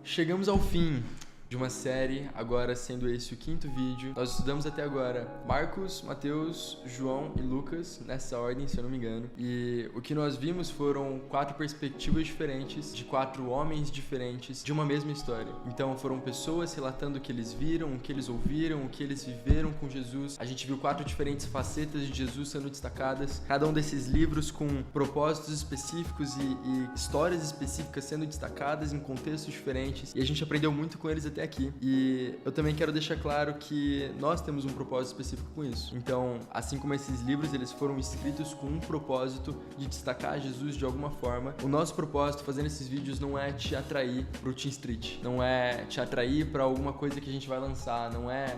Chegamos ao fim de uma série, agora sendo esse o 5º vídeo. Nós estudamos até agora Marcos, Mateus, João e Lucas, nessa ordem, se eu não me engano. E o que nós vimos foram 4 perspectivas diferentes, de 4 homens diferentes, de uma mesma história. Então foram pessoas relatando o que eles viram, o que eles ouviram, o que eles viveram com Jesus. A gente viu 4 diferentes facetas de Jesus sendo destacadas. Cada um desses livros com propósitos específicos e histórias específicas sendo destacadas em contextos diferentes. E a gente aprendeu muito com eles até aqui. E eu também quero deixar claro que nós temos um propósito específico com isso. Então, assim como esses livros, eles foram escritos com um propósito de destacar Jesus de alguma forma. O nosso propósito fazendo esses vídeos não é te atrair pro Teen Street, não é te atrair para alguma coisa que a gente vai lançar,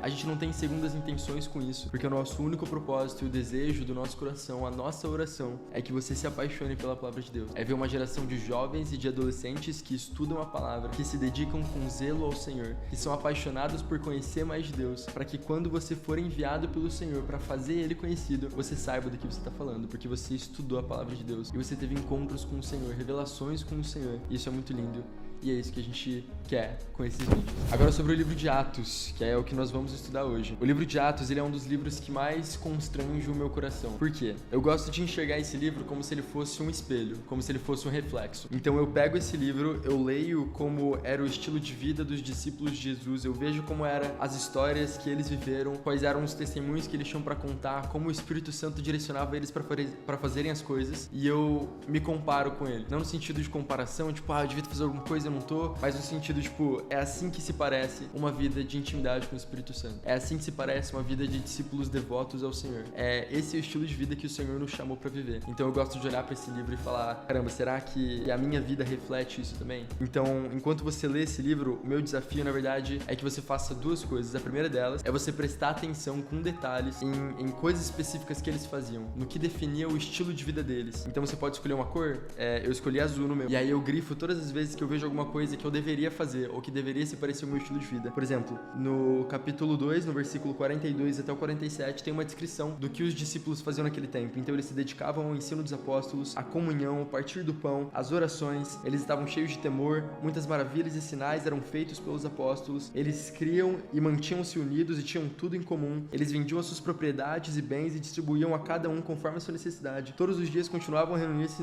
a gente não tem segundas intenções com isso, porque o nosso único propósito e o desejo do nosso coração, a nossa oração, é que você se apaixone pela palavra de Deus. É ver uma geração de jovens e de adolescentes que estudam a palavra, que se dedicam com zelo ao Senhor, que são apaixonados por conhecer mais de Deus, para que quando você for enviado pelo Senhor para fazer Ele conhecido, você saiba do que você está falando, porque você estudou a palavra de Deus e você teve encontros com o Senhor, revelações com o Senhor. Isso é muito lindo. E é isso que a gente quer com esses vídeos. Agora sobre o livro de Atos, que é o que nós vamos estudar hoje. O livro de Atos, ele é um dos livros que mais constrange o meu coração. Por quê? Eu gosto de enxergar esse livro como se ele fosse um espelho, como se ele fosse um reflexo. Então eu pego esse livro, eu leio como era o estilo de vida dos discípulos de Jesus, eu vejo como eram as histórias que eles viveram, quais eram os testemunhos que eles tinham para contar, como o Espírito Santo direcionava eles para fazerem as coisas, e eu me comparo com ele. Não no sentido de comparação, tipo, eu devia fazer alguma coisa, eu não tô, mas no sentido, tipo, é assim que se parece uma vida de intimidade com o Espírito Santo. É assim que se parece uma vida de discípulos devotos ao Senhor. Esse é o estilo de vida que o Senhor nos chamou pra viver. Então eu gosto de olhar pra esse livro e falar, caramba, será que a minha vida reflete isso também? Então, enquanto você lê esse livro, o meu desafio, na verdade, é que você faça 2 coisas. A primeira delas é você prestar atenção com detalhes em coisas específicas que eles faziam, no que definia o estilo de vida deles. Então você pode escolher uma cor, eu escolhi azul no meu. E aí eu grifo todas as vezes que eu vejo alguma coisa que eu deveria fazer, ou que deveria se parecer ao meu estilo de vida. Por exemplo, no capítulo 2, no versículo 42 até o 47, tem uma descrição do que os discípulos faziam naquele tempo. Então eles se dedicavam ao ensino dos apóstolos, à comunhão, ao partir do pão, às orações. Eles estavam cheios de temor, muitas maravilhas e sinais eram feitos pelos apóstolos. Eles criam e mantinham-se unidos e tinham tudo em comum. Eles vendiam as suas propriedades e bens e distribuíam a cada um conforme a sua necessidade. Todos os dias continuavam a reunir-se,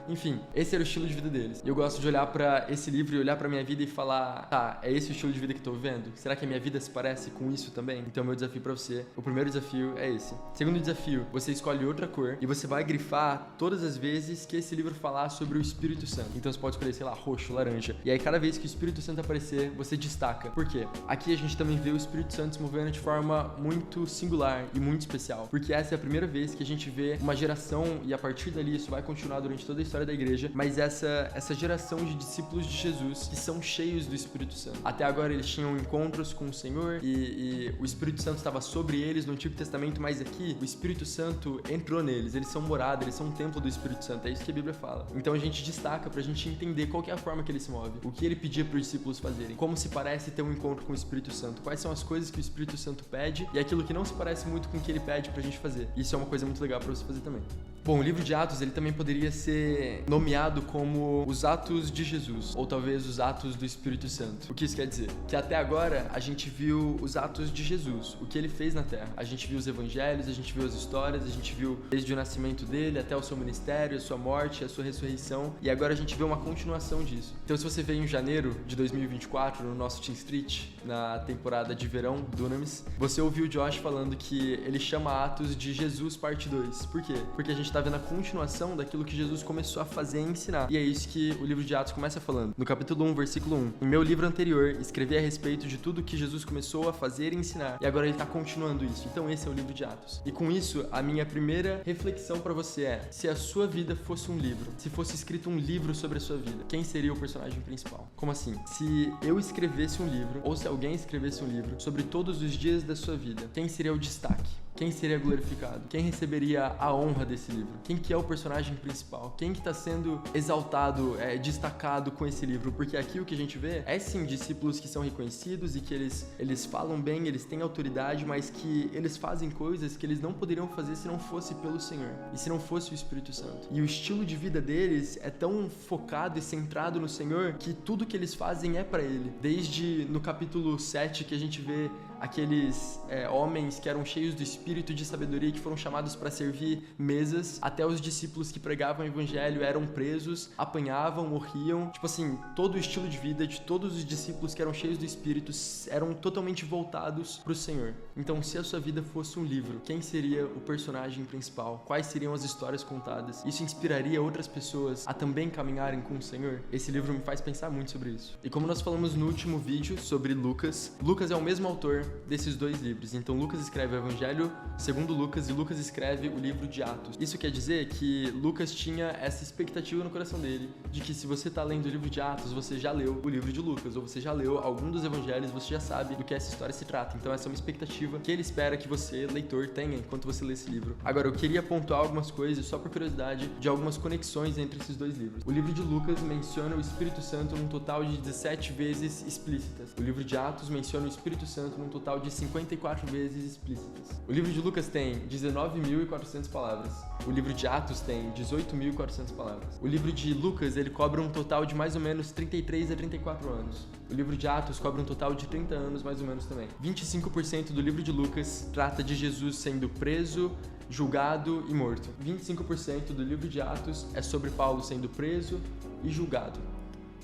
enfim, esse era o estilo de vida deles. E eu gosto de olhar pra esse livro e olhar pra minha vida e falar, tá, é esse o estilo de vida que eu tô vivendo? Será que a minha vida se parece com isso também? Então meu desafio pra você, o primeiro desafio é esse. Segundo desafio, você escolhe outra cor e você vai grifar todas as vezes que esse livro falar sobre o Espírito Santo. Então você pode escolher, sei lá, roxo, laranja. E aí cada vez que o Espírito Santo aparecer, você destaca. Por quê? Aqui a gente também vê o Espírito Santo se movendo de forma muito singular e muito especial. Porque essa é a primeira vez que a gente vê uma geração, e a partir dali isso vai continuar durante toda a história da igreja, mas essa geração de discípulos de Jesus que são cheios do Espírito Santo. Até agora eles tinham encontros com o Senhor e o Espírito Santo estava sobre eles no Antigo Testamento, mas aqui o Espírito Santo entrou neles, eles são morada, eles são um templo do Espírito Santo, é isso que a Bíblia fala. Então a gente destaca pra gente entender qual que é a forma que ele se move, o que ele pedia para os discípulos fazerem, como se parece ter um encontro com o Espírito Santo, quais são as coisas que o Espírito Santo pede e aquilo que não se parece muito com o que ele pede pra gente fazer. Isso é uma coisa muito legal pra você fazer também. Bom, o livro de Atos, ele também poderia ser nomeado como os Atos de Jesus, ou talvez os Atos do Espírito Santo. O que isso quer dizer? Que até agora a gente viu os atos de Jesus, o que ele fez na Terra. A gente viu os evangelhos, a gente viu as histórias, a gente viu desde o nascimento dele até o seu ministério, a sua morte, a sua ressurreição, e agora a gente vê uma continuação disso. Então se você veio em janeiro de 2024 no nosso Teen Street, na temporada de verão do Dunamis, você ouviu o Josh falando que ele chama Atos de Jesus parte 2. Por quê? Porque a gente tá vendo a continuação daquilo que Jesus começou a fazer e ensinar. E é isso que o livro de Atos começa falando. No capítulo 1, versículo 1. Em meu livro anterior, escrevi a respeito de tudo que Jesus começou a fazer e ensinar. E agora ele tá continuando isso. Então esse é o livro de Atos. E com isso, a minha primeira reflexão pra você é, se a sua vida fosse um livro, se fosse escrito um livro sobre a sua vida, quem seria o personagem principal? Como assim? Se eu escrevesse um livro, ou se alguém escrevesse um livro sobre todos os dias da sua vida, quem seria o destaque? quem seria glorificado? Quem receberia a honra desse livro? Quem que é o personagem principal? Quem que tá sendo exaltado, destacado com esse livro? Porque aqui o que a gente vê é sim discípulos que são reconhecidos e que eles falam bem, eles têm autoridade, mas que eles fazem coisas que eles não poderiam fazer se não fosse pelo Senhor e se não fosse o Espírito Santo. E o estilo de vida deles é tão focado e centrado no Senhor que tudo que eles fazem é para Ele. Desde no capítulo 7 que a gente vê aqueles homens que eram cheios do espírito de sabedoria, que foram chamados para servir mesas, até os discípulos que pregavam o evangelho eram presos, apanhavam, morriam. Tipo assim, todo o estilo de vida de todos os discípulos que eram cheios do espírito eram totalmente voltados para o Senhor. Então, se a sua vida fosse um livro, quem seria o personagem principal? Quais seriam as histórias contadas? Isso inspiraria outras pessoas a também caminharem com o Senhor? Esse livro me faz pensar muito sobre isso. E como nós falamos no último vídeo sobre Lucas é o mesmo autor desses dois livros. Então Lucas escreve o Evangelho segundo Lucas e Lucas escreve o livro de Atos. Isso quer dizer que Lucas tinha essa expectativa no coração dele de que se você está lendo o livro de Atos, você já leu o livro de Lucas, ou você já leu algum dos evangelhos, você já sabe do que essa história se trata. Então essa é uma expectativa que ele espera que você, leitor, tenha enquanto você lê esse livro. Agora, eu queria pontuar algumas coisas, só por curiosidade, de algumas conexões entre esses dois livros. O livro de Lucas menciona o Espírito Santo num total de 17 vezes explícitas. O livro de Atos menciona o Espírito Santo num total de 54 vezes explícitas. O livro de Lucas tem 19.400 palavras. O livro de Atos tem 18.400 palavras. O livro de Lucas, ele cobre um total de mais ou menos 33 a 34 anos. O livro de Atos cobre um total de 30 anos, mais ou menos também. 25% do livro de Lucas trata de Jesus sendo preso, julgado e morto. 25% do livro de Atos é sobre Paulo sendo preso e julgado.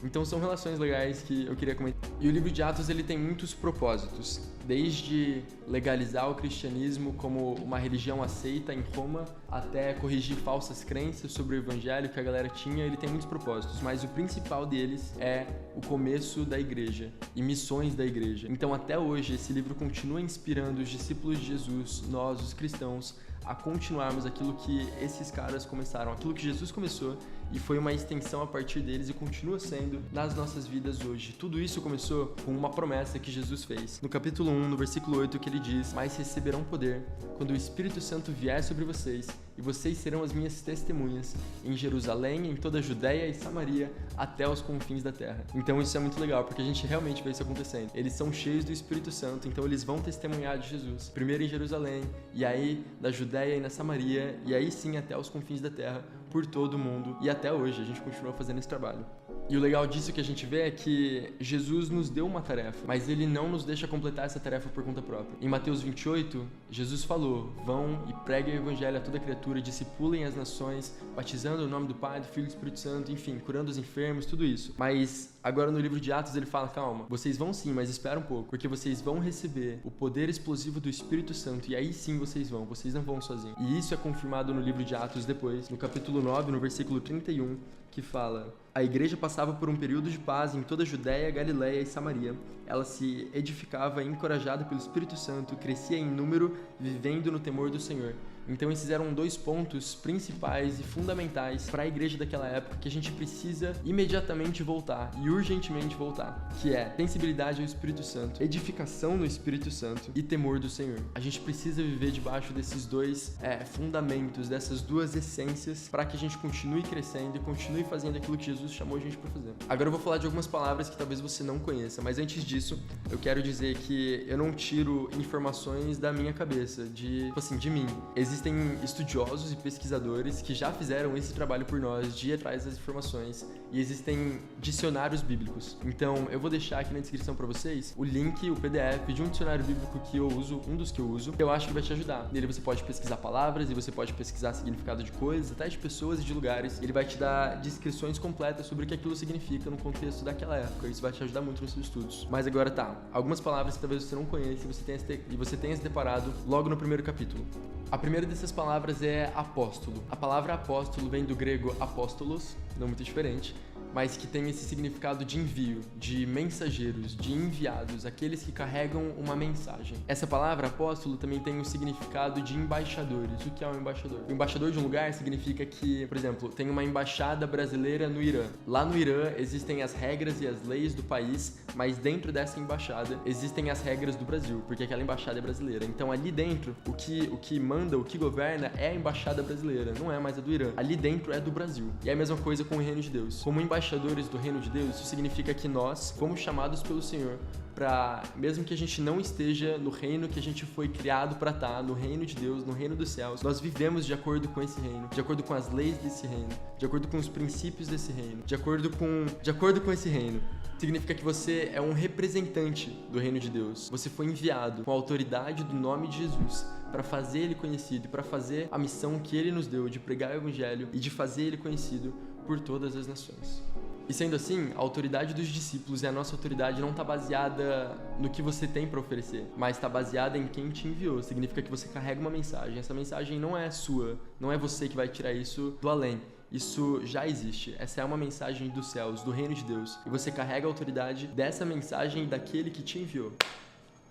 Então são relações legais que eu queria comentar. E o livro de Atos, ele tem muitos propósitos, desde legalizar o cristianismo como uma religião aceita em Roma, até corrigir falsas crenças sobre o evangelho que a galera tinha. Ele tem muitos propósitos, mas o principal deles é o começo da igreja e missões da igreja. Então até hoje esse livro continua inspirando os discípulos de Jesus, nós, os cristãos, a continuarmos aquilo que esses caras começaram, aquilo que Jesus começou e foi uma extensão a partir deles e continua sendo nas nossas vidas hoje. Tudo isso começou com uma promessa que Jesus fez. No capítulo 1, no versículo 8, que ele diz: "Mas receberão poder quando o Espírito Santo vier sobre vocês, e vocês serão as minhas testemunhas em Jerusalém, em toda a Judéia e Samaria, até os confins da terra." Então isso é muito legal, porque a gente realmente vê isso acontecendo. Eles são cheios do Espírito Santo, então eles vão testemunhar de Jesus. Primeiro em Jerusalém, e aí na Judéia e na Samaria, e aí sim até os confins da terra, por todo o mundo. E até hoje a gente continua fazendo esse trabalho. E o legal disso que a gente vê é que Jesus nos deu uma tarefa, mas ele não nos deixa completar essa tarefa por conta própria. Em Mateus 28, Jesus falou: "Vão e preguem o evangelho a toda criatura, discipulem as nações, batizando o nome do Pai, do Filho e do Espírito Santo", enfim, curando os enfermos, tudo isso. Mas agora no livro de Atos ele fala: "Calma, vocês vão sim, mas espera um pouco, porque vocês vão receber o poder explosivo do Espírito Santo, e aí sim vocês não vão sozinhos." E isso é confirmado no livro de Atos depois, no capítulo 9, no versículo 31, que fala: "A igreja passava por um período de paz em toda a Judéia, Galiléia e Samaria. Ela se edificava encorajada pelo Espírito Santo, crescia em número, vivendo no temor do Senhor." Então esses eram dois pontos principais e fundamentais para a igreja daquela época que a gente precisa imediatamente voltar e urgentemente voltar, que é sensibilidade ao Espírito Santo, edificação no Espírito Santo e temor do Senhor. A gente precisa viver debaixo desses dois fundamentos, dessas duas essências, para que a gente continue crescendo e continue fazendo aquilo que Jesus chamou a gente para fazer. Agora eu vou falar de algumas palavras que talvez você não conheça, mas antes disso eu quero dizer que eu não tiro informações da minha cabeça, de mim. Existem estudiosos e pesquisadores que já fizeram esse trabalho por nós, de ir atrás das informações, e existem dicionários bíblicos. Então eu vou deixar aqui na descrição para vocês o link, o PDF de um dicionário bíblico que eu uso, um dos que eu uso, que eu acho que vai te ajudar. Nele você pode pesquisar palavras e você pode pesquisar significado de coisas, até de pessoas e de lugares. Ele vai te dar descrições completas sobre o que aquilo significa no contexto daquela época. Isso vai te ajudar muito nos seus estudos. Mas agora tá, algumas palavras que talvez você não conheça e você tenha se deparado logo no primeiro capítulo. A primeira dessas palavras é apóstolo. A palavra apóstolo vem do grego apóstolos, não muito diferente, mas que tem esse significado de envio, de mensageiros, de enviados, aqueles que carregam uma mensagem. Essa palavra apóstolo também tem o significado de embaixadores. O que é um embaixador? O embaixador de um lugar significa que, por exemplo, tem uma embaixada brasileira no Irã. Lá no Irã existem as regras e as leis do país, mas dentro dessa embaixada existem as regras do Brasil, porque aquela embaixada é brasileira. Então ali dentro, o que manda, o que governa é a embaixada brasileira, não é mais a do Irã. Ali dentro é do Brasil. E é a mesma coisa com o reino de Deus. Como embaixadores do reino de Deus, isso significa que nós fomos chamados pelo Senhor para, mesmo que a gente não esteja no reino que a gente foi criado para estar, no reino de Deus, no reino dos céus, nós vivemos de acordo com esse reino, de acordo com as leis desse reino, de acordo com os princípios desse reino, de acordo com esse reino. Significa que você é um representante do reino de Deus. Você foi enviado com a autoridade do nome de Jesus para fazer ele conhecido e para fazer a missão que ele nos deu de pregar o evangelho e de fazer ele conhecido por todas as nações. E sendo assim, a autoridade dos discípulos e a nossa autoridade não está baseada no que você tem para oferecer, mas está baseada em quem te enviou. Significa que você carrega uma mensagem. Essa mensagem não é sua, não é você que vai tirar isso do além. Isso já existe. Essa é uma mensagem dos céus, do reino de Deus. E você carrega a autoridade dessa mensagem daquele que te enviou.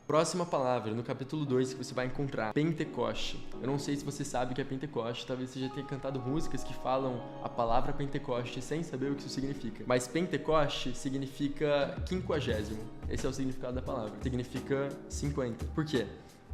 Próxima palavra, no capítulo 2, que você vai encontrar Pentecoste. Eu não sei se você sabe o que é Pentecoste, talvez você já tenha cantado músicas que falam a palavra Pentecoste sem saber o que isso significa. Mas Pentecoste significa 50º. Esse é o significado da palavra. Significa 50. Por quê?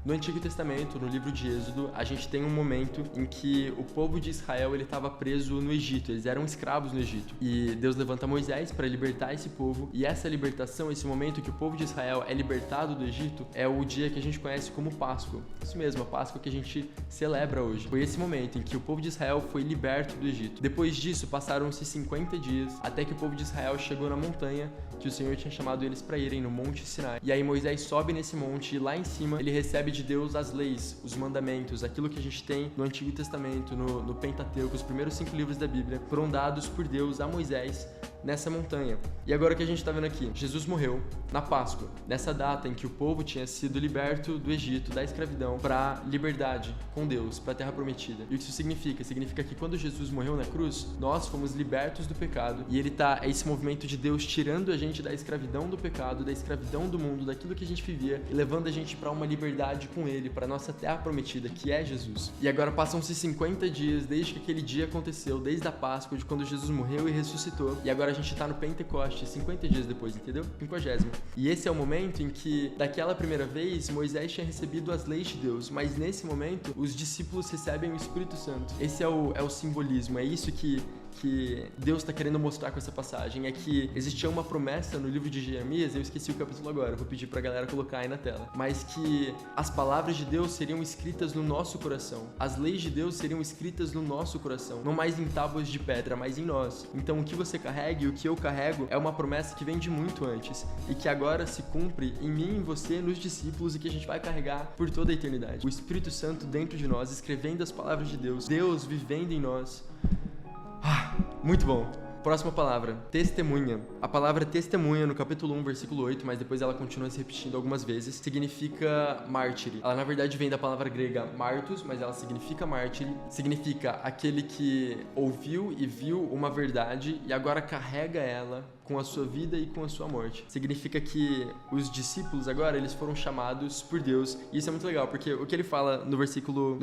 No Antigo Testamento, no livro de Êxodo, a gente tem um momento em que o povo de Israel estava preso no Egito, eles eram escravos no Egito. E Deus levanta Moisés para libertar esse povo, e essa libertação, esse momento que o povo de Israel é libertado do Egito, é o dia que a gente conhece como Páscoa. Isso mesmo, a Páscoa que a gente celebra hoje. Foi esse momento em que o povo de Israel foi liberto do Egito. Depois disso, passaram-se 50 dias, até que o povo de Israel chegou na montanha que o Senhor tinha chamado eles para irem, no Monte Sinai. E aí Moisés sobe nesse monte, e lá em cima ele recebe de Deus as leis, os mandamentos, aquilo que a gente tem no Antigo Testamento, no Pentateuco, os primeiros 5 livros da Bíblia, foram dados por Deus a Moisés nessa montanha. E agora o que a gente está vendo aqui? Jesus morreu na Páscoa, nessa data em que o povo tinha sido liberto do Egito, da escravidão, para liberdade com Deus, para a Terra Prometida. E o que isso significa? Significa que quando Jesus morreu na cruz, nós fomos libertos do pecado, e é esse movimento de Deus tirando a gente da escravidão do pecado, da escravidão do mundo, daquilo que a gente vivia, e levando a gente para uma liberdade com Ele, para nossa Terra Prometida, que é Jesus. E agora passam-se 50 dias desde que aquele dia aconteceu, desde a Páscoa, de quando Jesus morreu e ressuscitou, e agora a gente tá no Pentecoste, 50 dias depois, entendeu? 50º. E esse é o momento em que, daquela primeira vez, Moisés tinha recebido as leis de Deus, mas nesse momento, os discípulos recebem o Espírito Santo. Esse é o simbolismo, é isso que Deus está querendo mostrar com essa passagem, é que existia uma promessa no livro de Jeremias, eu esqueci o capítulo agora, vou pedir pra galera colocar aí na tela, mas que as palavras de Deus seriam escritas no nosso coração, as leis de Deus seriam escritas no nosso coração, não mais em tábuas de pedra, mas em nós. Então o que você carrega e o que eu carrego é uma promessa que vem de muito antes, e que agora se cumpre em mim, em você, nos discípulos, e que a gente vai carregar por toda a eternidade. O Espírito Santo dentro de nós, escrevendo as palavras de Deus, Deus vivendo em nós. Muito bom. Próxima palavra, testemunha. A palavra testemunha no capítulo 1, versículo 8, mas depois ela continua se repetindo algumas vezes, significa mártire. Ela na verdade vem da palavra grega martus, mas ela significa mártire. Significa aquele que ouviu e viu uma verdade e agora carrega ela com a sua vida e com a sua morte. Significa que os discípulos agora, eles foram chamados por Deus, e isso é muito legal, porque o que ele fala no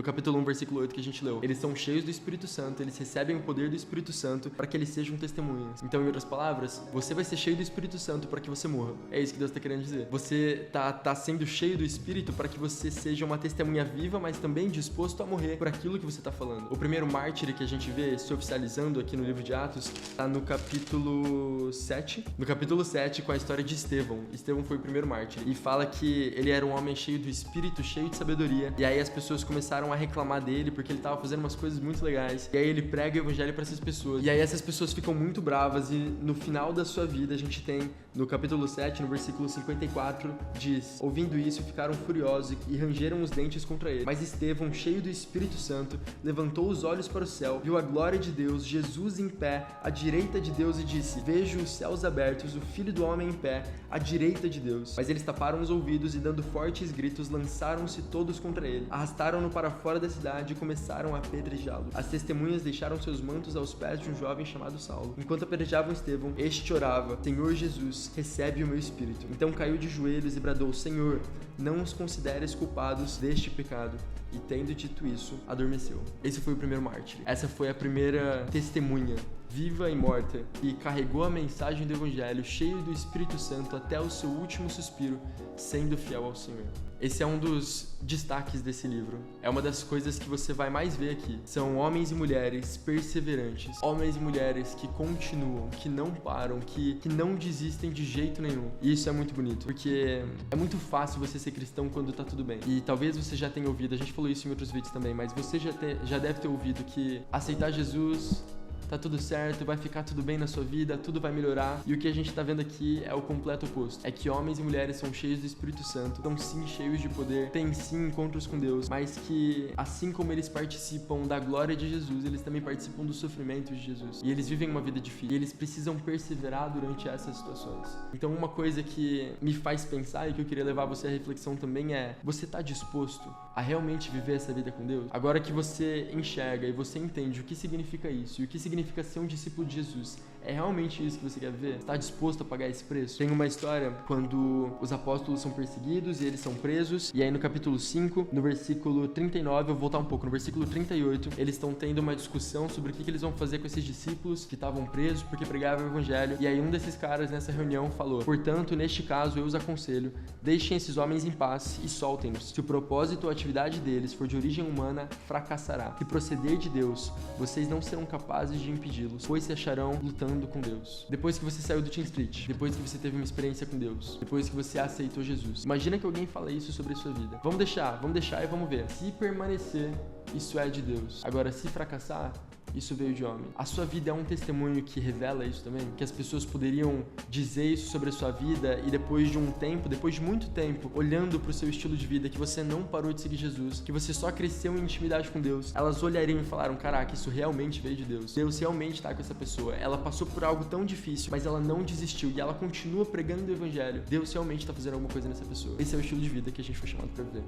capítulo 1, versículo 8 que a gente leu, eles são cheios do Espírito Santo, eles recebem o poder do Espírito Santo para que eles sejam testemunhas. Então, em outras palavras, você vai ser cheio do Espírito Santo para que você morra. É isso que Deus está querendo dizer. Você tá sendo cheio do Espírito para que você seja uma testemunha viva, mas também disposto a morrer por aquilo que você está falando. O primeiro mártir que a gente vê se oficializando aqui no livro de Atos está no capítulo 7. No capítulo 7, com a história de Estevão. Estevão foi o primeiro mártir. E fala que ele era um homem cheio do Espírito, cheio de sabedoria. E aí as pessoas começaram a reclamar dele porque ele estava fazendo umas coisas muito legais. E aí ele prega o evangelho para essas pessoas. E aí essas pessoas ficam muito bravas. E no final da sua vida, a gente tem, no capítulo 7, no versículo 54, diz: ouvindo isso, ficaram furiosos e rangeram os dentes contra ele. Mas Estevão, cheio do Espírito Santo, levantou os olhos para o céu, viu a glória de Deus, Jesus em pé, à direita de Deus, e disse: vejo os céus abertos, o Filho do Homem em pé, à direita de Deus. Mas eles taparam os ouvidos e, dando fortes gritos, lançaram-se todos contra ele. Arrastaram-no para fora da cidade e começaram a apedrejá-lo. As testemunhas deixaram seus mantos aos pés de um jovem chamado Saulo. Enquanto apedrejavam Estevão, este orava: Senhor Jesus, recebe o meu espírito. Então caiu de joelhos e bradou: Senhor, não os consideres culpados deste pecado. E tendo dito isso, adormeceu. Esse foi o primeiro mártir. Essa foi a primeira testemunha, viva e morta, e carregou a mensagem do Evangelho cheio do Espírito Santo até o seu último suspiro, sendo fiel ao Senhor. Esse é um dos destaques desse livro. É uma das coisas que você vai mais ver aqui. São homens e mulheres perseverantes, homens e mulheres que continuam, que não param, que não desistem de jeito nenhum. E isso é muito bonito, porque é muito fácil você ser cristão quando tá tudo bem. E talvez você já tenha ouvido, a gente falou isso em outros vídeos também, mas você já deve ter ouvido que aceitar Jesus, tá tudo certo, vai ficar tudo bem na sua vida, tudo vai melhorar. E o que a gente tá vendo aqui é o completo oposto. É que homens e mulheres são cheios do Espírito Santo, estão sim cheios de poder, têm sim encontros com Deus, mas que assim como eles participam da glória de Jesus, eles também participam do sofrimento de Jesus. E eles vivem uma vida difícil, e eles precisam perseverar durante essas situações. Então uma coisa que me faz pensar e que eu queria levar você à reflexão também é: você tá disposto a realmente viver essa vida com Deus? Agora que você enxerga e você entende o que significa isso e o que significa ser um discípulo de Jesus, é realmente isso que você quer ver? Está disposto a pagar esse preço? Tem uma história quando os apóstolos são perseguidos e eles são presos, e aí no capítulo 5, no versículo 39, eu vou voltar um pouco, no versículo 38, eles estão tendo uma discussão sobre o que eles vão fazer com esses discípulos que estavam presos porque pregavam o evangelho, e aí um desses caras nessa reunião falou: portanto, neste caso, eu os aconselho, deixem esses homens em paz e soltem-nos. Se o propósito ou atividade deles for de origem humana, fracassará. Se proceder de Deus, vocês não serão capazes de impedi-los, pois se acharão lutando com Deus. Depois que você saiu do Team Street, depois que você teve uma experiência com Deus, depois que você aceitou Jesus, imagina que alguém fala isso sobre a sua vida. Vamos deixar e vamos ver. Se permanecer, isso é de Deus. Agora, se fracassar, isso veio de homem. A sua vida é um testemunho que revela isso também? Que as pessoas poderiam dizer isso sobre a sua vida e depois de um tempo, depois de muito tempo, olhando pro seu estilo de vida, que você não parou de seguir Jesus, que você só cresceu em intimidade com Deus, elas olhariam e falaram: caraca, isso realmente veio de Deus. Deus realmente tá com essa pessoa. Ela passou por algo tão difícil, mas ela não desistiu e ela continua pregando o evangelho. Deus realmente tá fazendo alguma coisa nessa pessoa. Esse é o estilo de vida que a gente foi chamado pra viver.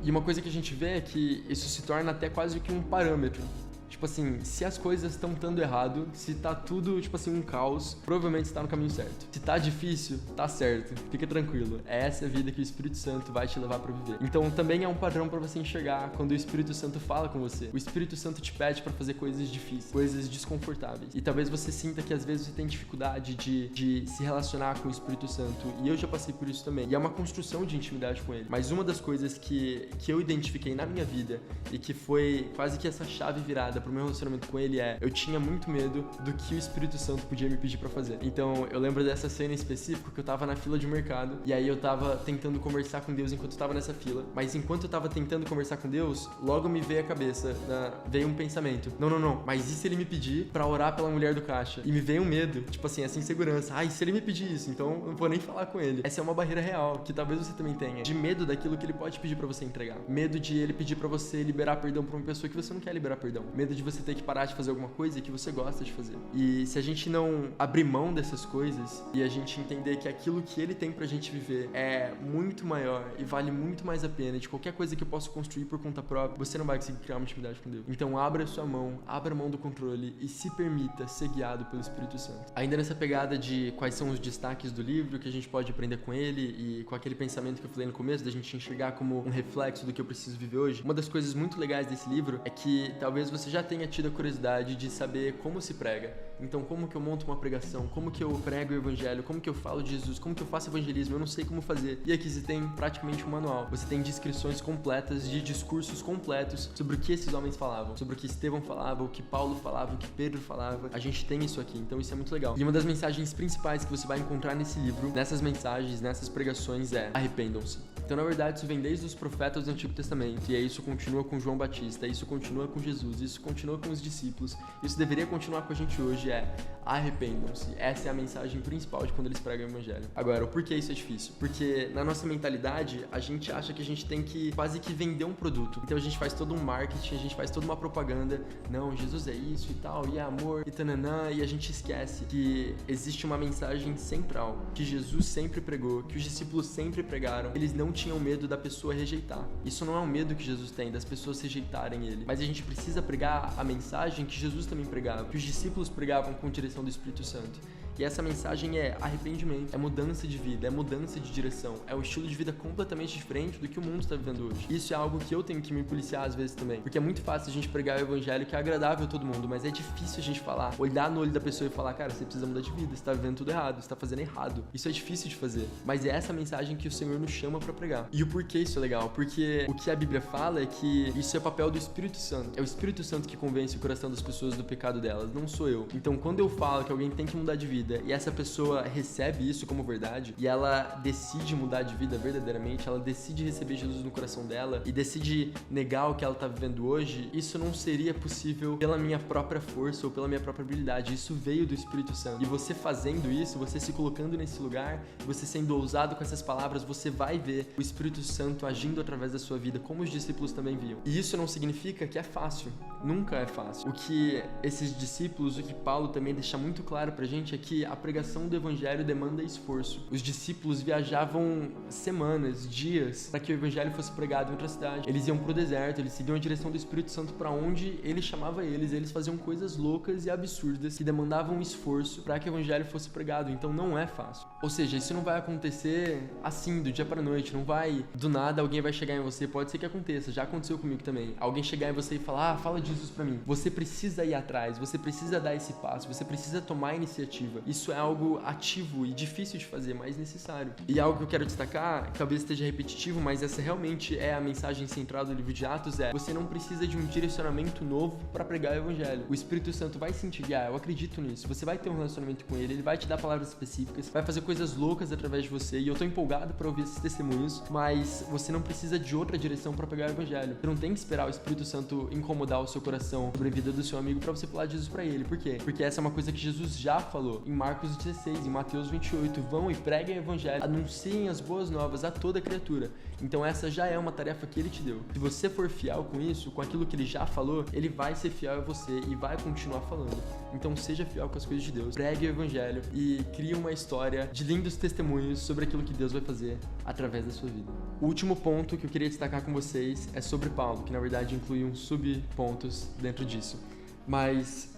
E uma coisa que a gente vê é que isso se torna até quase que um parâmetro. Tipo assim, se as coisas estão dando errado, se tá tudo, tipo assim, um caos, provavelmente você tá no caminho certo. Se tá difícil, tá certo. Fica tranquilo. Essa é a vida que o Espírito Santo vai te levar pra viver. Então também é um padrão pra você enxergar quando o Espírito Santo fala com você. O Espírito Santo te pede pra fazer coisas difíceis, coisas desconfortáveis. E talvez você sinta que às vezes você tem dificuldade de se relacionar com o Espírito Santo. E eu já passei por isso também. E é uma construção de intimidade com ele. Mas uma das coisas que eu identifiquei na minha vida e que foi quase que essa chave virada pro meu relacionamento com ele eu tinha muito medo do que o Espírito Santo podia me pedir pra fazer. Então eu lembro dessa cena em específico que eu tava na fila de mercado e aí eu tava tentando conversar com Deus enquanto eu tava nessa fila, mas enquanto eu tava tentando conversar com Deus, logo me veio a cabeça, veio um pensamento: não, mas e se ele me pedir pra orar pela mulher do caixa? E me veio um medo, tipo assim, essa insegurança: ai, se ele me pedir isso, então eu não vou nem falar com ele. Essa é uma barreira real, que talvez você também tenha, de medo daquilo que ele pode pedir pra você entregar, medo de ele pedir pra você liberar perdão pra uma pessoa que você não quer liberar perdão, medo de você ter que parar de fazer alguma coisa que você gosta de fazer. E se a gente não abrir mão dessas coisas e a gente entender que aquilo que ele tem pra gente viver é muito maior e vale muito mais a pena de qualquer coisa que eu possa construir por conta própria, você não vai conseguir criar uma intimidade com Deus. Então abra a sua mão, abra a mão do controle e se permita ser guiado pelo Espírito Santo. Ainda nessa pegada de quais são os destaques do livro, que a gente pode aprender com ele e com aquele pensamento que eu falei no começo, da gente enxergar como um reflexo do que eu preciso viver hoje, uma das coisas muito legais desse livro é que talvez você já tenha tido a curiosidade de saber como se prega. Então, como que eu monto uma pregação? Como que eu prego o evangelho? Como que eu falo de Jesus? Como que eu faço evangelismo? Eu não sei como fazer. E aqui você tem praticamente um manual. Você tem descrições completas de discursos completos sobre o que esses homens falavam, sobre o que Estevão falava, o que Paulo falava, o que Pedro falava. A gente tem isso aqui, então isso é muito legal. E uma das mensagens principais que você vai encontrar nesse livro, nessas mensagens, nessas pregações é: arrependam-se. Então, na verdade, isso vem desde os profetas do Antigo Testamento, e aí isso continua com João Batista, isso continua com Jesus, isso continua com os discípulos, isso deveria continuar com a gente hoje, mensagem é: arrependam-se. Essa é a mensagem principal de quando eles pregam o evangelho. Agora, o porquê isso é difícil? Porque na nossa mentalidade, a gente acha que a gente tem que quase que vender um produto. Então a gente faz todo um marketing, a gente faz toda uma propaganda. Não, Jesus é isso e tal, e é amor, e tananã, e a gente esquece que existe uma mensagem central, que Jesus sempre pregou, que os discípulos sempre pregaram. Eles não tinham medo da pessoa rejeitar. Isso não é um medo que Jesus tem, das pessoas rejeitarem ele. Mas a gente precisa pregar a mensagem que Jesus também pregava, que os discípulos pregavam com direção do Espírito Santo. E essa mensagem é arrependimento, é mudança de vida, é mudança de direção, é um estilo de vida completamente diferente do que o mundo está vivendo hoje. Isso é algo que eu tenho que me policiar às vezes também, porque é muito fácil a gente pregar o evangelho que é agradável a todo mundo, mas é difícil a gente falar, olhar no olho da pessoa e falar: cara, você precisa mudar de vida, você está vivendo tudo errado, você está fazendo errado. Isso é difícil de fazer, mas é essa mensagem que o Senhor nos chama para pregar. E o porquê isso é legal? Porque o que a Bíblia fala é que isso é papel do Espírito Santo. É o Espírito Santo que convence o coração das pessoas do pecado delas, não sou eu. Então quando eu falo que alguém tem que mudar de vida e essa pessoa recebe isso como verdade e ela decide mudar de vida verdadeiramente, ela decide receber Jesus no coração dela e decide negar o que ela tá vivendo hoje, isso não seria possível pela minha própria força ou pela minha própria habilidade. Isso veio do Espírito Santo. E você fazendo isso, você se colocando nesse lugar, você sendo ousado com essas palavras, você vai ver o Espírito Santo agindo através da sua vida, como os discípulos também viam. E isso não significa que é fácil. Nunca é fácil. O que esses discípulos, o que Paulo também deixa muito claro pra gente é que a pregação do evangelho demanda esforço. Os discípulos viajavam semanas, dias, para que o evangelho fosse pregado em outra cidade. Eles iam pro deserto, eles seguiam a direção do Espírito Santo para onde ele chamava eles faziam coisas loucas e absurdas que demandavam esforço para que o evangelho fosse pregado. Então não é fácil. Ou seja, isso não vai acontecer assim, do dia pra noite. Não vai, do nada, alguém vai chegar em você. Pode ser que aconteça, já aconteceu comigo também. Alguém chegar em você e falar: ah, fala de Jesus pra mim. Você precisa ir atrás, você precisa dar esse passo, você precisa tomar a iniciativa. Isso é algo ativo e difícil de fazer, mas necessário. E algo que eu quero destacar, talvez esteja repetitivo, mas essa realmente é a mensagem central do livro de Atos, é: você não precisa de um direcionamento novo para pregar o evangelho. O Espírito Santo vai se guiar, eu acredito nisso. Você vai ter um relacionamento com ele, ele vai te dar palavras específicas, vai fazer coisas loucas através de você, e eu tô empolgado para ouvir esses testemunhos, mas você não precisa de outra direção para pregar o evangelho. Você não tem que esperar o Espírito Santo incomodar o seu coração sobre a vida do seu amigo para você falar de Jesus para ele. Por quê? Porque essa é uma coisa que Jesus já falou em Marcos 16, em Mateus 28, vão e preguem o evangelho, anunciem as boas novas a toda criatura. Então essa já é uma tarefa que ele te deu. Se você for fiel com isso, com aquilo que ele já falou, ele vai ser fiel a você e vai continuar falando. Então seja fiel com as coisas de Deus, pregue o evangelho e crie uma história de lindos testemunhos sobre aquilo que Deus vai fazer através da sua vida. O último ponto que eu queria destacar com vocês é sobre Paulo, que na verdade inclui uns subpontos dentro disso. Mas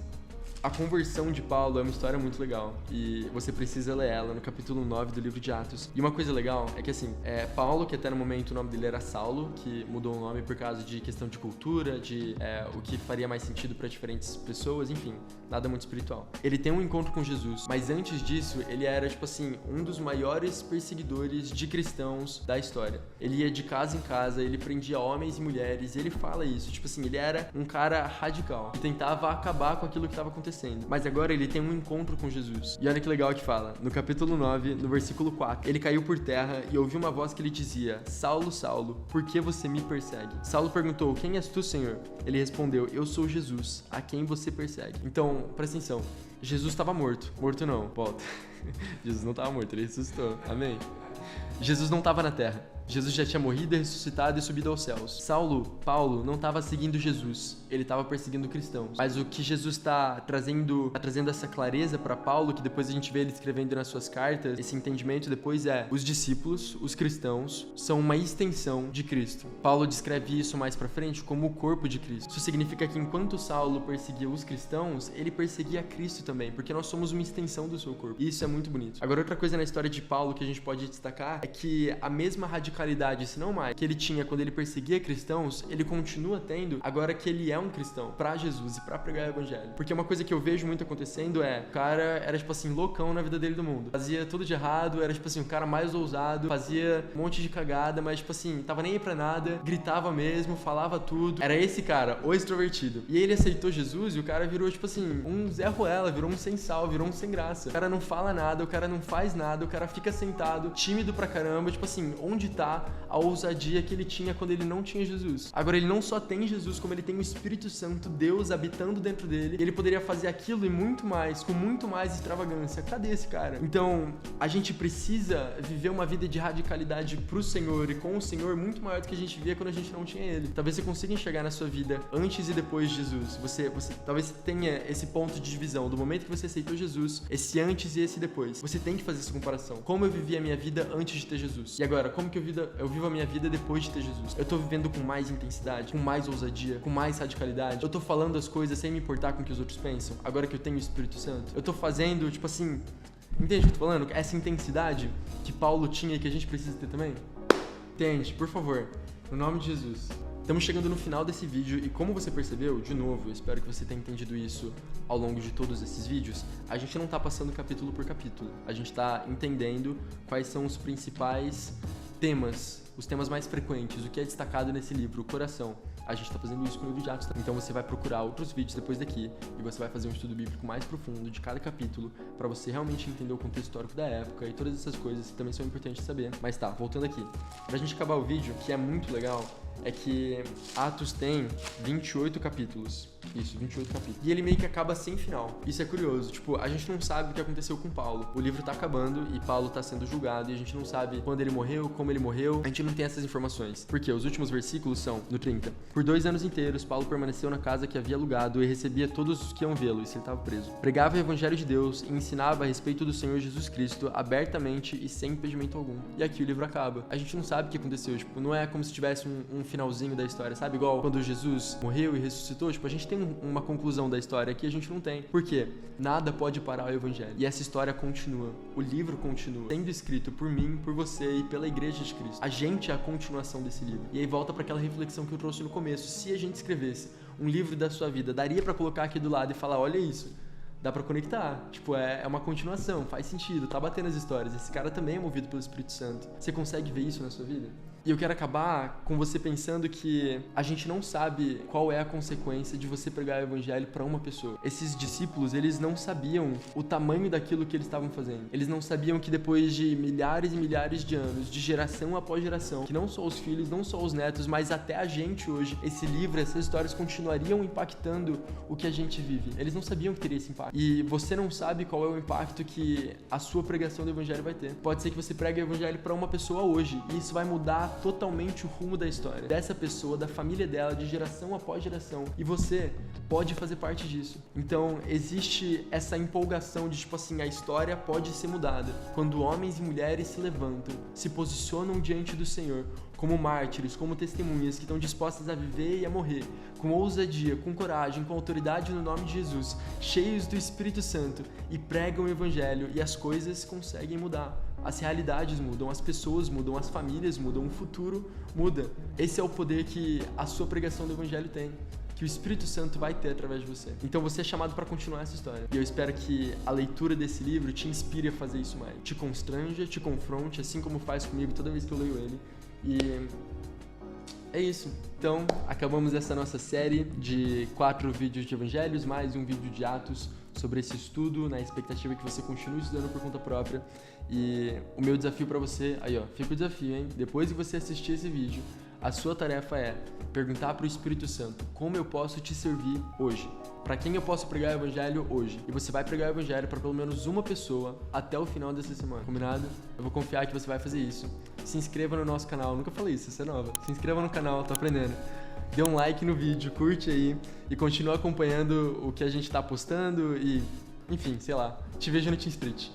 a conversão de Paulo é uma história muito legal e você precisa ler ela no capítulo 9 do livro de Atos. E uma coisa legal é que assim, Paulo, que até no momento o nome dele era Saulo, que mudou o nome por causa de questão de cultura, de o que faria mais sentido para diferentes pessoas, enfim, nada muito espiritual. Ele tem um encontro com Jesus, mas antes disso, ele era, tipo assim, um dos maiores perseguidores de cristãos da história. Ele ia de casa em casa, ele prendia homens e mulheres, e ele fala isso, tipo assim, ele era um cara radical, que tentava acabar com aquilo que estava acontecendo. Mas agora ele tem um encontro com Jesus. E olha que legal que fala, no capítulo 9, no versículo 4, ele caiu por terra e ouviu uma voz que lhe dizia: Saulo, Saulo, por que você me persegue? Saulo perguntou: quem és tu, Senhor? Ele respondeu: eu sou Jesus, a quem você persegue. Então, presta atenção, Jesus estava morto. Morto não, volta. Jesus não estava morto, ele ressuscitou. Amém? Jesus não estava na terra. Jesus já tinha morrido, ressuscitado e subido aos céus. Paulo, não estava seguindo Jesus, ele estava perseguindo cristãos. Mas o que Jesus está trazendo essa clareza para Paulo, que depois a gente vê ele escrevendo nas suas cartas, esse entendimento depois os discípulos, os cristãos, são uma extensão de Cristo. Paulo descreve isso mais para frente como o corpo de Cristo. Isso significa que enquanto Saulo perseguia os cristãos, ele perseguia Cristo também, porque nós somos uma extensão do seu corpo. E isso é muito bonito. Agora, outra coisa na história de Paulo que a gente pode destacar é que a mesma radicalidade, se não mais, que ele tinha quando ele perseguia cristãos, ele continua tendo agora que ele é um cristão pra Jesus e pra pregar o evangelho. Porque uma coisa que eu vejo muito acontecendo o cara era, tipo assim, loucão na vida dele do mundo. Fazia tudo de errado, era, tipo assim, o cara mais ousado, fazia um monte de cagada, mas, tipo assim, tava nem aí pra nada, gritava mesmo, falava tudo. Era esse cara, o extrovertido. E ele aceitou Jesus e o cara virou, tipo assim, um Zé Ruela, virou um sem sal, virou um sem graça. O cara não fala nada, o cara não faz nada, o cara fica sentado, tímido pra caramba, tipo assim, onde tá a ousadia que ele tinha quando ele não tinha Jesus? Agora ele não só tem Jesus, como ele tem o Espírito Santo, Deus habitando dentro dele, ele poderia fazer aquilo e muito mais, com muito mais extravagância. Cadê esse cara? Então, a gente precisa viver uma vida de radicalidade pro Senhor e com o Senhor muito maior do que a gente via quando a gente não tinha ele. Talvez você consiga enxergar na sua vida antes e depois de Jesus. Talvez tenha esse ponto de divisão do momento que você aceitou Jesus, esse antes e esse depois. Você tem que fazer essa comparação. Como eu vivi a minha vida antes de ter Jesus? E agora, como que eu vivo a minha vida depois de ter Jesus? Eu tô vivendo com mais intensidade, com mais ousadia, com mais radicalidade? Eu tô falando as coisas sem me importar com o que os outros pensam? Agora que eu tenho o Espírito Santo? Eu tô fazendo, tipo assim... Entende o que eu tô falando? Essa intensidade que Paulo tinha e que a gente precisa ter também? Entende? Por favor. No nome de Jesus. Estamos chegando no final desse vídeo e como você percebeu, de novo, eu espero que você tenha entendido isso ao longo de todos esses vídeos, a gente não tá passando capítulo por capítulo. A gente tá entendendo quais são os principais temas, os temas mais frequentes, o que é destacado nesse livro, o coração. A gente tá fazendo isso com o livro de Atos. Então você vai procurar outros vídeos depois daqui e você vai fazer um estudo bíblico mais profundo de cada capítulo para você realmente entender o contexto histórico da época e todas essas coisas que também são importantes de saber. Mas tá, voltando aqui. Pra gente acabar o vídeo, que é muito legal, é que Atos tem 28 capítulos. Isso, 28 capítulos. E ele meio que acaba sem final. Isso é curioso. Tipo, a gente não sabe o que aconteceu com Paulo. O livro tá acabando e Paulo tá sendo julgado e a gente não sabe quando ele morreu, como ele morreu. A gente não tem essas informações. Porque os últimos versículos são no 30. Por 2 anos inteiros, Paulo permaneceu na casa que havia alugado e recebia todos os que iam vê-lo, isso ele estava preso. Pregava o evangelho de Deus e ensinava a respeito do Senhor Jesus Cristo abertamente e sem impedimento algum. E aqui o livro acaba. A gente não sabe o que aconteceu. Tipo, não é como se tivesse um finalzinho da história, sabe? Igual quando Jesus morreu e ressuscitou. Tipo, a gente tem uma conclusão da história, aqui a gente não tem. Por quê? Nada pode parar o evangelho. E essa história continua. O livro continua. Sendo escrito por mim, por você e pela igreja de Cristo. A gente é a continuação desse livro. E aí volta para aquela reflexão que eu trouxe no começo. Se a gente escrevesse um livro da sua vida, daria para colocar aqui do lado e falar, olha isso. Dá pra conectar. Tipo, é uma continuação. Faz sentido. Tá batendo as histórias. Esse cara também é movido pelo Espírito Santo. Você consegue ver isso na sua vida? E eu quero acabar com você pensando que a gente não sabe qual é a consequência de você pregar o evangelho para uma pessoa. Esses discípulos, eles não sabiam o tamanho daquilo que eles estavam fazendo. Eles não sabiam que depois de milhares e milhares de anos, de geração após geração, que não só os filhos, não só os netos, mas até a gente hoje, esse livro, essas histórias continuariam impactando o que a gente vive. Eles não sabiam que teria esse impacto. E você não sabe qual é o impacto que a sua pregação do evangelho vai ter. Pode ser que você pregue o evangelho para uma pessoa hoje e isso vai mudar totalmente o rumo da história dessa pessoa, da família dela, de geração após geração. E você pode fazer parte disso. Então, existe essa empolgação de, tipo assim, a história pode ser mudada. Quando homens e mulheres se levantam, se posicionam diante do Senhor, como mártires, como testemunhas que estão dispostas a viver e a morrer, com ousadia, com coragem, com autoridade no nome de Jesus, cheios do Espírito Santo e pregam o Evangelho e as coisas conseguem mudar. As realidades mudam, as pessoas mudam, as famílias mudam, o futuro muda. Esse é o poder que a sua pregação do Evangelho tem, que o Espírito Santo vai ter através de você. Então você é chamado para continuar essa história. E eu espero que a leitura desse livro te inspire a fazer isso mais. Te constranja, te confronte, assim como faz comigo toda vez que eu leio ele. E é isso. Então, acabamos essa nossa série de 4 vídeos de evangelhos, mais um vídeo de Atos sobre esse estudo, na expectativa que você continue estudando por conta própria. E o meu desafio pra você, aí ó, fica o desafio, hein? Depois que você assistir esse vídeo, a sua tarefa é perguntar pro Espírito Santo, como eu posso te servir hoje? Pra quem eu posso pregar o evangelho hoje? E você vai pregar o evangelho pra pelo menos uma pessoa até o final dessa semana, combinado? Eu vou confiar que você vai fazer isso. Se inscreva no nosso canal, nunca falei isso, você é nova. Se inscreva no canal, tô aprendendo. Dê um like no vídeo, curte aí e continua acompanhando o que a gente tá postando e, enfim, sei lá, te vejo no Team Spirit.